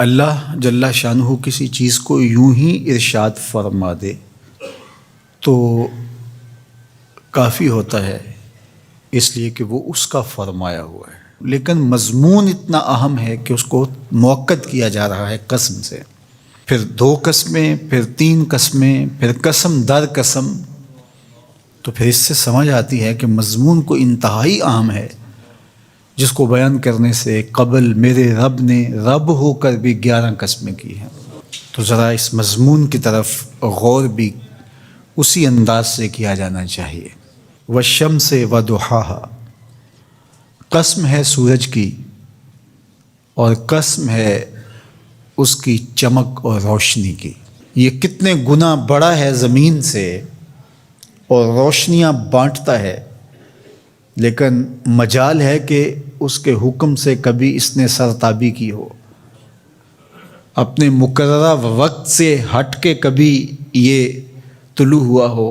اللہ جل شانہ کسی چیز کو یوں ہی ارشاد فرما دے تو کافی ہوتا ہے، اس لیے کہ وہ اس کا فرمایا ہوا ہے، لیکن مضمون اتنا اہم ہے کہ اس کو موقت کیا جا رہا ہے قسم سے، پھر 2 قسمیں، پھر 3 قسمیں، پھر قسم در قسم، تو پھر اس سے سمجھ آتی ہے کہ مضمون کو انتہائی اہم ہے، جس کو بیان کرنے سے قبل میرے رب نے رب ہو کر بھی 11 قسمیں کی ہیں۔ تو ذرا اس مضمون کی طرف غور بھی اسی انداز سے کیا جانا چاہیے۔ والشمس وضحاها، قسم ہے سورج کی اور قسم ہے اس کی چمک اور روشنی کی۔ یہ کتنے گنا بڑا ہے زمین سے اور روشنیاں بانٹتا ہے، لیکن مجال ہے کہ اس کے حکم سے کبھی اس نے سرتابی کی ہو، اپنے مقررہ وقت سے ہٹ کے کبھی یہ طلوع ہوا ہو،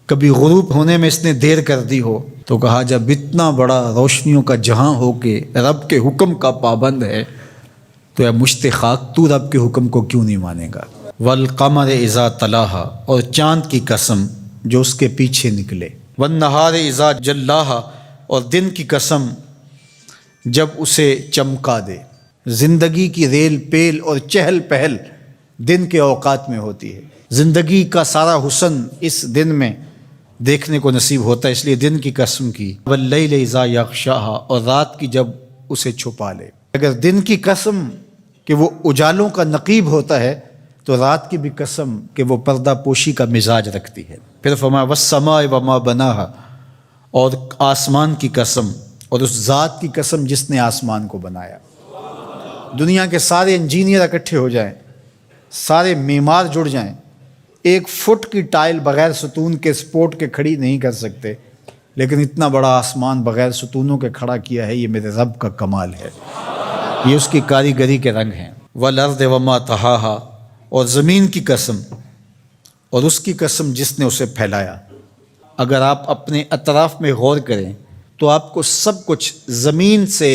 کبھی غروب ہونے میں اس نے دیر کر دی ہو، تو کہا جب اتنا بڑا روشنیوں کا جہاں ہو کے رب کے حکم کا پابند ہے تو یا مشت خاک تو رب کے حکم کو کیوں نہیں مانے گا۔ والقمر اذا تلاہا، اور چاند کی قسم جو اس کے پیچھے نکلے۔ والنہار اذا جلاہا، اور دن کی قسم جب اسے چمکا دے۔ زندگی کی ریل پیل اور چہل پہل دن کے اوقات میں ہوتی ہے، زندگی کا سارا حسن اس دن میں دیکھنے کو نصیب ہوتا ہے، اس لیے دن کی قسم کی۔ واللیل اذا یغشاہا، اور رات کی جب اسے چھپا لے۔ اگر دن کی قسم کہ وہ اجالوں کا نقیب ہوتا ہے تو رات کی بھی قسم کہ وہ پردہ پوشی کا مزاج رکھتی ہے۔ پھر فرمایا والسماء وما بناہا، اور آسمان کی قسم اور اس ذات کی قسم جس نے آسمان کو بنایا۔ دنیا کے سارے انجینئر اکٹھے ہو جائیں، سارے معمار جڑ جائیں، 1 فٹ کی ٹائل بغیر ستون کے سپورٹ کے کھڑی نہیں کر سکتے، لیکن اتنا بڑا آسمان بغیر ستونوں کے کھڑا کیا ہے، یہ میرے رب کا کمال ہے، یہ اس کی کاریگری کے رنگ ہیں۔ والارض وما طحاہا، اور زمین کی قسم اور اس کی قسم جس نے اسے پھیلایا۔ اگر آپ اپنے اطراف میں غور کریں تو آپ کو سب کچھ زمین سے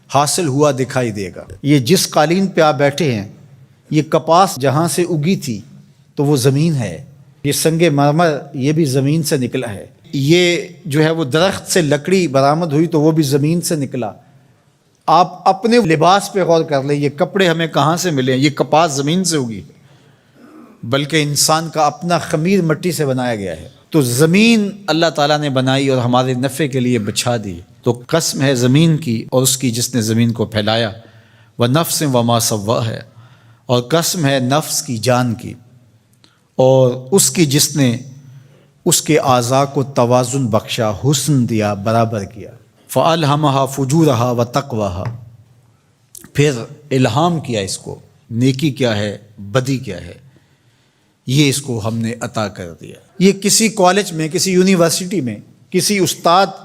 حاصل ہوا دکھائی دے گا۔ یہ جس قالین پہ آپ بیٹھے ہیں، یہ کپاس جہاں سے اگی تھی تو وہ زمین ہے، یہ سنگ مرمر یہ بھی زمین سے نکلا ہے، یہ جو ہے وہ درخت سے لکڑی برآمد ہوئی تو وہ بھی زمین سے نکلا۔ آپ اپنے لباس پہ غور کر لیں، یہ کپڑے ہمیں کہاں سے ملے ہیں؟ یہ کپاس زمین سے ہوگی، بلکہ انسان کا اپنا خمیر مٹی سے بنایا گیا ہے۔ تو زمین اللہ تعالیٰ نے بنائی اور ہمارے نفع کے لیے بچھا دی، تو قسم ہے زمین کی اور اس کی جس نے زمین کو پھیلایا۔ ونفس وما سواہا، اور قسم ہے نفس کی، جان کی، اور اس کی جس نے اس کے اعضاء کو توازن بخشا، حسن دیا، برابر کیا۔ فَأَلْهَمَهَا فُجُورَهَا وَتَقْوَاهَا، پھر الہام کیا اس کو، نیکی کیا ہے، بدی کیا ہے، یہ اس کو ہم نے عطا کر دیا۔ یہ کسی کالج میں، کسی یونیورسٹی میں، کسی استاد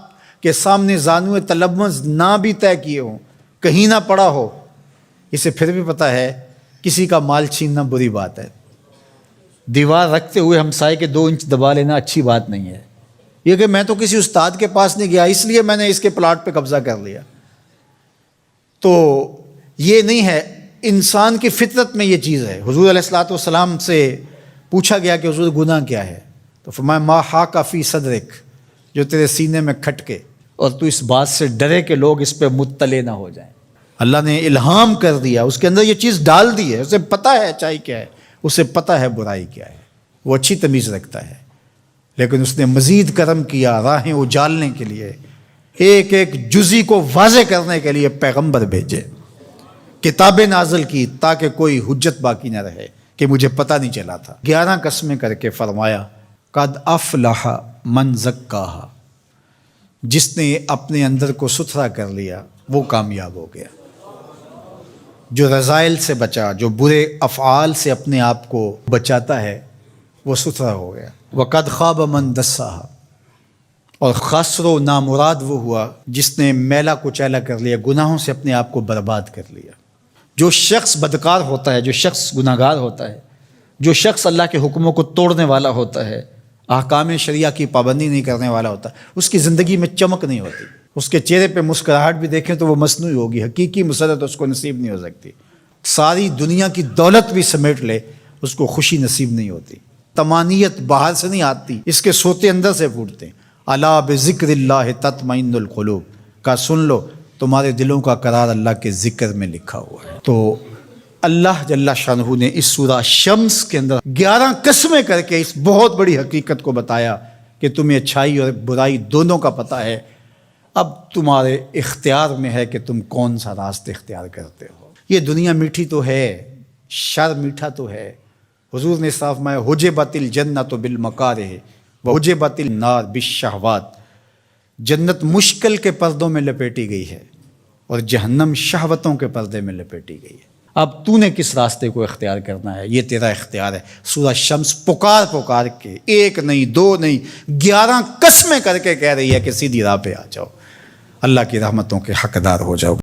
کے سامنے زانو تلمذ نہ بھی طے کیے ہوں، کہیں نہ پڑھا ہو، اسے پھر بھی پتہ ہے کسی کا مال چھیننا بری بات ہے، دیوار رکھتے ہوئے ہمسائے کے 2 انچ دبا لینا اچھی بات نہیں ہے۔ یہ کہ میں تو کسی استاد کے پاس نہیں گیا اس لیے میں نے اس کے پلاٹ پہ قبضہ کر لیا، تو یہ نہیں ہے۔ انسان کی فطرت میں یہ چیز ہے۔ حضور علیہ الصلوۃ والسلام سے پوچھا گیا کہ حضور گناہ کیا ہے، تو فرمایا ما حاک فی صدرک، جو تیرے سینے میں کھٹکے اور تو اس بات سے ڈرے کہ لوگ اس پہ مطلع نہ ہو جائیں۔ اللہ نے الہام کر دیا، اس کے اندر یہ چیز ڈال دی ہے، اسے پتہ ہے اچائی کیا ہے، اسے پتہ ہے برائی کیا ہے، وہ اچھی تمیز رکھتا ہے، لیکن اس نے مزید کرم کیا راہیں اجالنے کے لیے، ایک ایک جزی کو واضح کرنے کے لیے پیغمبر بھیجے، کتابیں نازل کی تاکہ کوئی حجت باقی نہ رہے کہ مجھے پتہ نہیں چلا تھا۔ 11 قسمیں کر کے فرمایا قد افلح من زکاہا، جس نے اپنے اندر کو ستھرا کر لیا وہ کامیاب ہو گیا، جو رذائل سے بچا، جو برے افعال سے اپنے آپ کو بچاتا ہے وہ ستھرا ہو گیا۔ وقد خاب من دساہا، اور خسر و نامراد وہ ہوا جس نے میلا کچیلا کر لیا، گناہوں سے اپنے آپ کو برباد کر لیا۔ جو شخص بدکار ہوتا ہے، جو شخص گناہگار ہوتا ہے، جو شخص اللہ کے حکموں کو توڑنے والا ہوتا ہے، احکام شریعہ کی پابندی نہیں کرنے والا ہوتا، اس کی زندگی میں چمک نہیں ہوتی، اس کے چہرے پہ مسکراہٹ بھی دیکھیں تو وہ مصنوعی ہوگی، حقیقی مسرت اس کو نصیب نہیں ہو سکتی۔ ساری دنیا کی دولت بھی سمیٹ لے اس کو خوشی نصیب نہیں ہوتی. طمانیت باہر سے نہیں آتی، اس کے سوتے اندر سے پھوٹتے ہیں. الا بذکر اللہ تطمئن القلوب کا سن لو، تمہارے دلوں کا قرار اللہ کے ذکر میں لکھا ہوا ہے. تو اللہ جل شانہ نے اس سورہ شمس کے اندر 11 قسمیں کر کے اس بہت بڑی حقیقت کو بتایا کہ تمہیں اچھائی اور برائی دونوں کا پتہ ہے. اب تمہارے اختیار میں ہے کہ تم کون سا راستہ اختیار کرتے ہو. یہ دنیا میٹھی تو ہے، شر میٹھا تو ہے. حضور نے صاف فرمایا حجبت الجنت بالمکارہ وحجبت النار بالشہوات. جنت مشکل کے پردوں میں لپیٹی گئی ہے اور جہنم شہوتوں کے پردے میں لپیٹی گئی ہے. اب تو نے کس راستے کو اختیار کرنا ہے، یہ تیرا اختیار ہے. سورہ شمس پکار کے ایک نہیں دو نہیں 11 قسمیں کر کے کہہ رہی ہے کہ سیدھی راہ پہ آ جاؤ، اللہ کی رحمتوں کے حقدار ہو جاؤ.